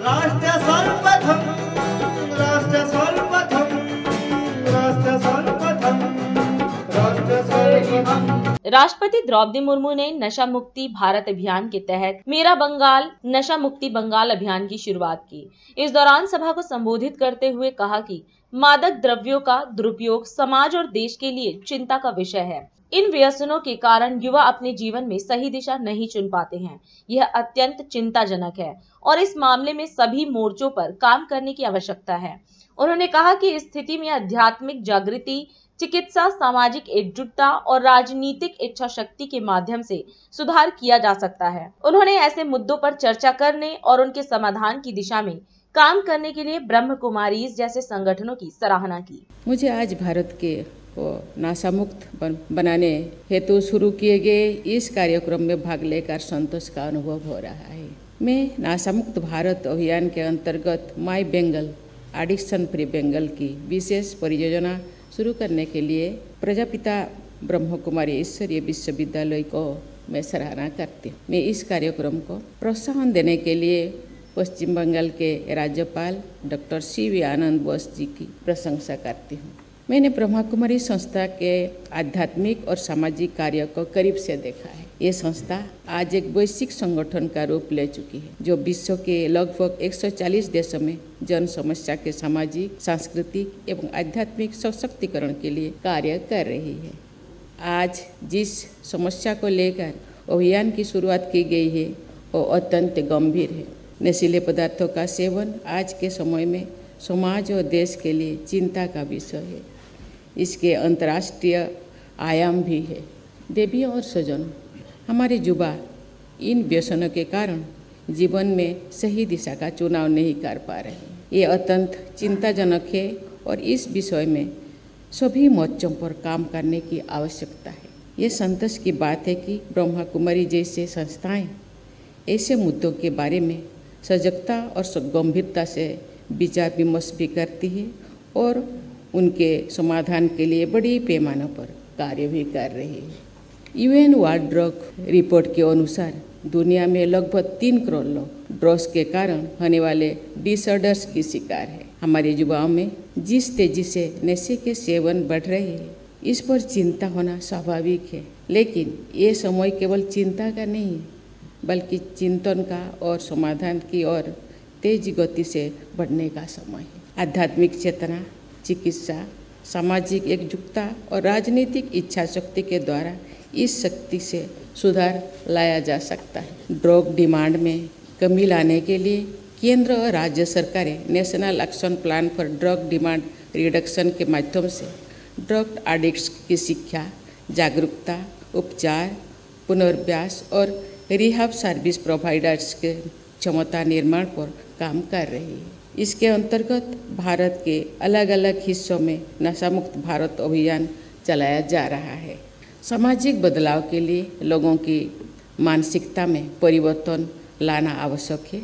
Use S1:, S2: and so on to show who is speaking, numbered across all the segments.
S1: राष्ट्र सर्वप्रथम राष्ट्र सर्वप्रथम राष्ट्र सर्वप्रथम राष्ट्र सर्वप्रथम।
S2: राष्ट्रपति द्रौपदी मुर्मू ने नशा मुक्ति भारत अभियान के तहत मेरा बंगाल नशा मुक्ति बंगाल अभियान की शुरुआत की। इस दौरान सभा को संबोधित करते हुए कहा कि मादक द्रव्यों का दुरुपयोग समाज और देश के लिए चिंता का विषय है। इन व्यसनों के कारण युवा अपने जीवन में सही दिशा नहीं चुन पाते हैं। यह अत्यंत चिंताजनक है और इस मामले में सभी मोर्चों पर काम करने की आवश्यकता है। उन्होंने कहा कि इस स्थिति में आध्यात्मिक जागृति, चिकित्सा, सामाजिक एकजुटता और राजनीतिक इच्छा शक्ति के माध्यम से सुधार किया जा सकता है। उन्होंने ऐसे मुद्दों पर चर्चा करने और उनके समाधान की दिशा में काम करने के लिए ब्रह्म कुमारीज जैसे संगठनों की सराहना की।
S3: मुझे आज भारत के नशा मुक्त बनाने हेतु शुरू किए गए इस कार्यक्रम में भाग लेकर संतोष का अनुभव हो रहा है। मैं नशा मुक्त भारत अभियान के अंतर्गत माई बेंगल एडिक्शन फ्री बेंगल की विशेष परियोजना शुरू करने के लिए प्रजापिता ब्रह्म कुमारी ईश्वरीय विश्वविद्यालय को मैं सराहना करती हूँ। मैं इस कार्यक्रम को प्रोत्साहन देने के लिए पश्चिम बंगाल के राज्यपाल डॉक्टर CV आनंद बोस जी की प्रशंसा करती हूँ। मैंने ब्रह्मा कुमारी संस्था के आध्यात्मिक और सामाजिक कार्य को करीब से देखा है। ये संस्था आज एक वैश्विक संगठन का रूप ले चुकी है, जो विश्व के लगभग 140 देशों में जन समस्या के सामाजिक, सांस्कृतिक एवं आध्यात्मिक सशक्तिकरण के लिए कार्य कर रही है। आज जिस समस्या को लेकर अभियान की शुरुआत की गई है वो अत्यंत गंभीर है। नशीले पदार्थों का सेवन आज के समय में समाज और देश के लिए चिंता का विषय है। इसके अंतर्राष्ट्रीय आयाम भी है। देवियों और स्वजनों, हमारे युवा इन व्यसनों के कारण जीवन में सही दिशा का चुनाव नहीं कर पा रहे हैं। ये अत्यंत चिंताजनक है और इस विषय में सभी मोर्चों पर काम करने की आवश्यकता है। ये संतोष की बात है कि ब्रह्मा कुमारी जैसे संस्थाएं ऐसे मुद्दों के बारे में सजगता और गंभीरता से विचार विमर्श भी करती है और उनके समाधान के लिए बड़ी पैमाने पर कार्य भी कर रही है। UN वर्ल्ड ड्रग रिपोर्ट के अनुसार दुनिया में लगभग 3 करोड़ लोग ड्रग्स के कारण होने वाले डिसऑर्डर्स की शिकार है। हमारे युवाओं में जिस तेजी से नशे के सेवन बढ़ रहे हैं, इस पर चिंता होना स्वाभाविक है, लेकिन ये समय केवल चिंता का नहीं है, बल्कि चिंतन का और समाधान की ओर तेज गति से बढ़ने का समय है। आध्यात्मिक चेतना, चिकित्सा, सामाजिक एकजुटता और राजनीतिक इच्छा शक्ति के द्वारा इस शक्ति से सुधार लाया जा सकता है। ड्रग डिमांड में कमी लाने के लिए केंद्र और राज्य सरकारें national action plan for drug demand reduction के माध्यम से ड्रग एडिक्ट्स की शिक्षा, जागरूकता, उपचार, पुनर्वास और रिहाब सर्विस प्रोवाइडर्स के क्षमता निर्माण पर काम कर रही है। इसके अंतर्गत भारत के अलग अलग हिस्सों में नशा मुक्त भारत अभियान चलाया जा रहा है। सामाजिक बदलाव के लिए लोगों की मानसिकता में परिवर्तन लाना आवश्यक है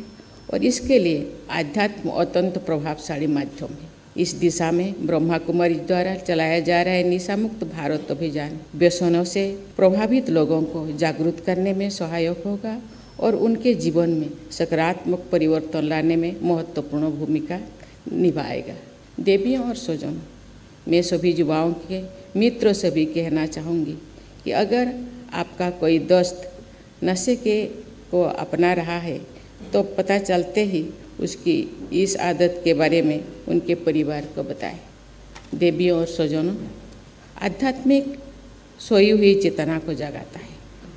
S3: और इसके लिए आध्यात्म अत्यंत प्रभावशाली माध्यम है। इस दिशा में ब्रह्मा कुमारी द्वारा चलाया जा रहा है नशा मुक्त भारत अभियान व्यसनों से प्रभावित लोगों को जागरूक करने में सहायक होगा और उनके जीवन में सकारात्मक परिवर्तन लाने में महत्वपूर्ण भूमिका निभाएगा। देवियों और स्वजनों, मैं सभी युवाओं के मित्रों से भी कहना चाहूँगी कि अगर आपका कोई दोस्त नशे को अपना रहा है तो पता चलते ही उसकी इस आदत के बारे में उनके परिवार को बताएं। देवियों और स्वजनों, आध्यात्मिक सोई हुई चेतना को जगाता है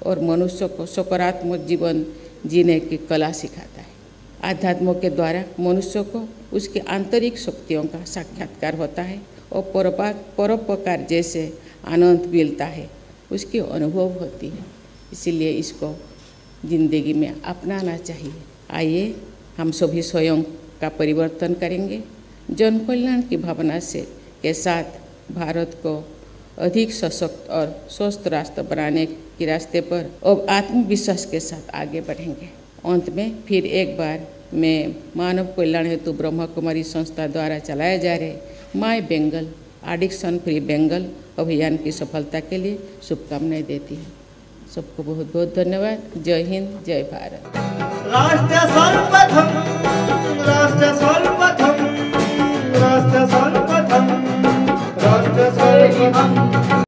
S3: और मनुष्य को सकारात्मक जीवन जीने की कला सिखाता है। आध्यात्म के द्वारा मनुष्य को उसकी आंतरिक शक्तियों का साक्षात्कार होता है और परोपकार जैसे आनंद मिलता है, उसकी अनुभव होती है। इसीलिए इसको जिंदगी में अपनाना चाहिए। आइए हम सभी स्वयं का परिवर्तन करेंगे। जन कल्याण की भावना से के साथ भारत को अधिक सशक्त और स्वस्थ राष्ट्र बनाने के रास्ते पर अब आत्मविश्वास के साथ आगे बढ़ेंगे। अंत में फिर एक बार मैं मानव कल्याण हेतु ब्रह्मा कुमारी संस्था द्वारा चलाए जा रहे माई बेंगल एडिक्शन फ्री बेंगल अभियान की सफलता के लिए शुभकामनाएं देती हूँ। सबको बहुत बहुत धन्यवाद। जय हिंद, जय भारत।
S1: राष्ट्र सर्वप्रथम राष्ट्र सर्वप्रथम राष्ट्र सर्वप्रथम